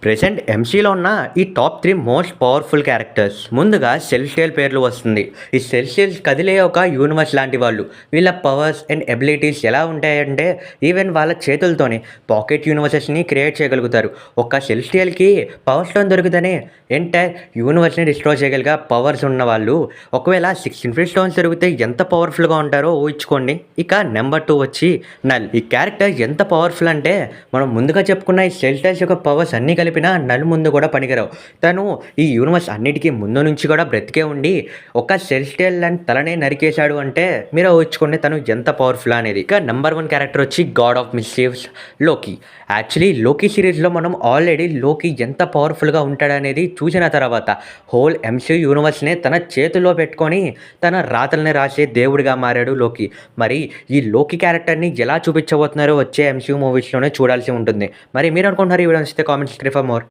Present ఎంసీలో ఉన్న ఈ top 3 most powerful characters. ముందుగా సెలెస్టియల్ పేర్లు వస్తుంది. ఈ సెలెస్టియల్స్ కదిలే ఒక యూనివర్స్ లాంటి వాళ్ళు. వీళ్ళ పవర్స్ అండ్ ఎబిలిటీస్ ఎలా ఉంటాయంటే ఈవెన్ వాళ్ళ చేతులతోనే పాకెట్ యూనివర్సెస్‌ని క్రియేట్ చేయగలుగుతారు. ఒక సెలెస్టియల్‌కి పవర్ స్టోన్ దొరికితేనే ఎంటైర్ యూనివర్స్‌ని డిస్ట్రాయ్ చేయగలిగే పవర్స్ ఉన్నవాళ్ళు. ఒకవేళ 6 ఇన్ఫినిటీ స్టోన్స్ దొరికితే ఎంత పవర్‌ఫుల్‌గా ఉంటారో ఊహించుకోండి. ఇక నెంబర్ 2 వచ్చి నల్. ఈ క్యారెక్టర్ ఎంత పవర్‌ఫుల్ అంటే మనం ముందుగా చెప్పుకున్న ఈ సెలెస్టియల్స్ యొక్క పవర్స్ అన్నీ కలిపినా నల్ ముందు కూడా పనికిరావు. తను ఈ యూనివర్స్ అన్నిటికి ముందు నుంచి కూడా బ్రతికే ఉండి ఒక సెలెస్టియల్ అండ్ తలనే నరికేశాడు అంటే మీరు ఊహించుకోండి తను ఎంత పవర్ఫుల్ అనేది. ఇక నెంబర్ 1 క్యారెక్టర్ వచ్చి గాడ్ ఆఫ్ మిస్చీఫ్స్ లోకి. యాక్చువల్లీ లోకి సిరీస్లో మనం ఆల్రెడీ లోకి ఎంత పవర్ఫుల్గా ఉంటాడనేది చూసిన తర్వాత హోల్ ఎంసీయూ యూనివర్స్నే తన చేతుల్లో పెట్టుకొని తన రాతల్ని రాసే దేవుడిగా మారాడు లోకి. మరి ఈ లోకి క్యారెక్టర్ని ఎలా చూపించబోతున్నారో వచ్చే ఎంసీయూ మూవీస్లోనే చూడాల్సి ఉంటుంది. మరి మీరు అనుకుంటున్నారు ఈ వీడియో నచ్చితే కామెంట్స్ ఫర్ మోర్.